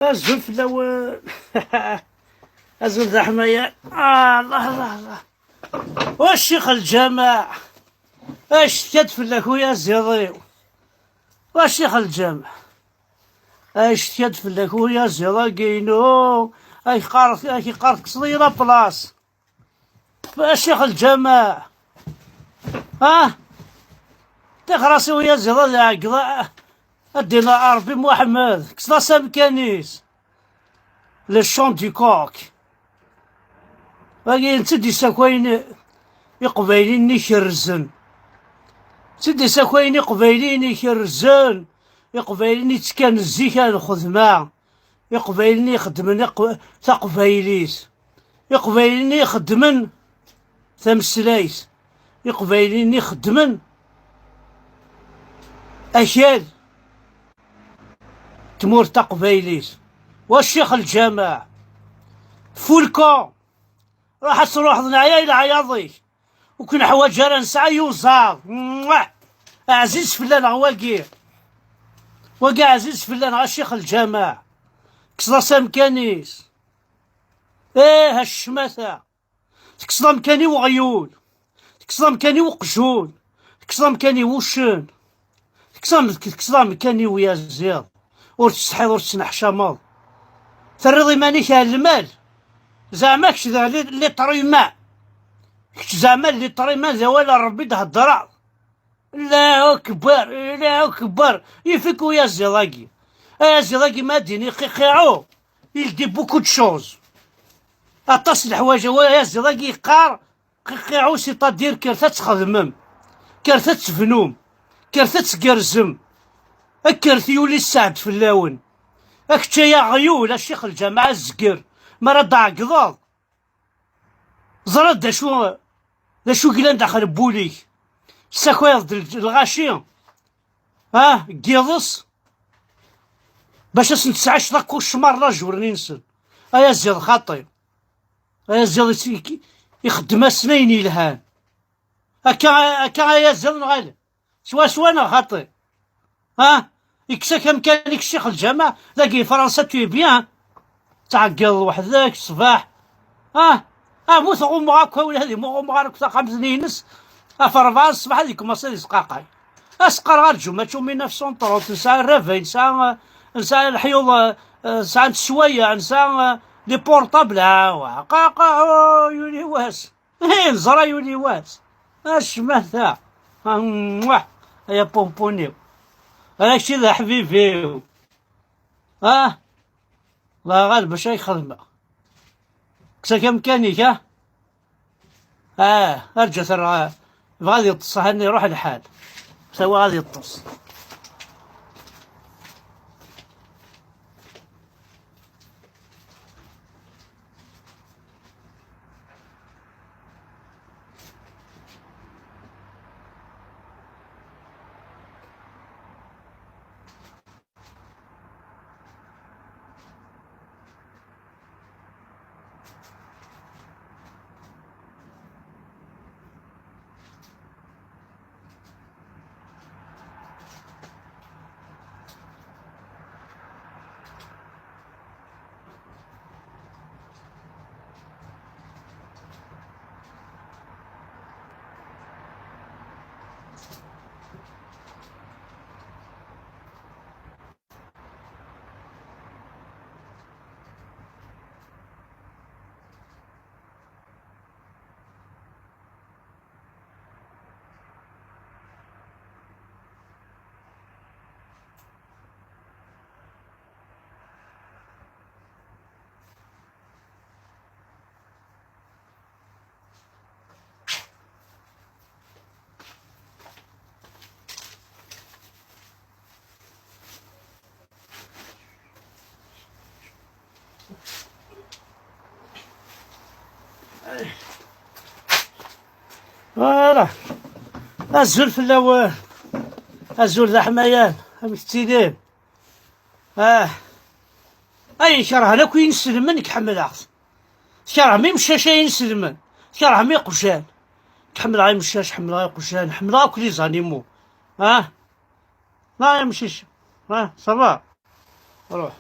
الزول في الاول. الزول ذا حماية. الله الله الله. والشيخ الجامع اش تدفل خويا الزيضيو. والشيخ الجامع اش تدفل خويا الزيضاقينو. اي قارك صغيرة بلاص. الشيخ الجامع تخرسي ويا زيضا ذا عقضاء الدينا ربي محمد كسلا سامكانيس للشون دي كوك. باقي نتدي ساكوين يقبايلين يكرزن، تدي ساكوين يقبايلين يكرزن، يقبايلين يتكان الزيكا الخدمة، يقبايلين يخدمن تقبايليس، يقبايلين يخدمن تمسلايس، يقبايلين يخدمن أكل تمور تقبايليس. والشيخ الجامع فولكو راح تروح ضنايا إلى عياضي وكن حوايج راه نسعى يوزار عزيز فلان واقي عزيز فلان الشيخ الجامع كسلا سامكانيس. هالشماثة تكسلا مكاني وغيول، تكسلا مكاني وقجول، تكسلا مكاني وشن، تكسلا مكاني ويا الزيض ور تستحيض ور تسنحشامض ترضي مانيك المال زعما كش ذا اللي طريما كش زعما اللي طريما ذا ولا ربي تهضر. لا أكبر لا أكبر يفك ويا الزلاقي. يا الزلاقي ما ديني قيقيعو يلدي بوكو تشوز أطاس الحوايج. ويا الزلاقي قار قيقيعو سيطادير كارثة تخدمم، كارثة تفنوم، كارثة تقرزم، أكرث يولي السعد في اللون. أكتشيا غيول الشيخ الجامع الزقر مرا ضعقضاض زرد دا شو قلان داخل بوليك ساكويض الغاشي قيضص باش نتسعاش لاكو الشمار رجل ننسل. ايا زيض خاطي، ايا زيض يخدم سنين يلهان هكا يا زيض نغالي سوانا خاطي. يكسا كم كان الشيخ الجامع لاقي فرنسا توي بيان تعقل وحدك الصباح. موث غوم غاكا ولا هذي مو غوم غارك 5 نينس فربعة الصباح هذيك مصير سقاقاي اسقر غارجو ما تشوف 1930 نساء الرافي نساء الحيوض نساء السوايع نساء لي بورطابل قاقا يولي واس نزرا يولي واس اش مثا يا بومبونيو هذاك الشي ذا حبيبي. الله غالب باش يخدمه كسا كامكانيك. ارجع ترى غادي يطص هاني يروح الحال سوا غادي يطص. فوالا الزول في الاول الزول ذا حمايان مستيدين. اي كره لك وين ينسلمن كحمل عقص كره مي مشاش ينسلمن كره مي قشان تحمل غاي مشاش حمل غاي قشان حمل غاي كل زانيمو لا يمشيش صافا روح.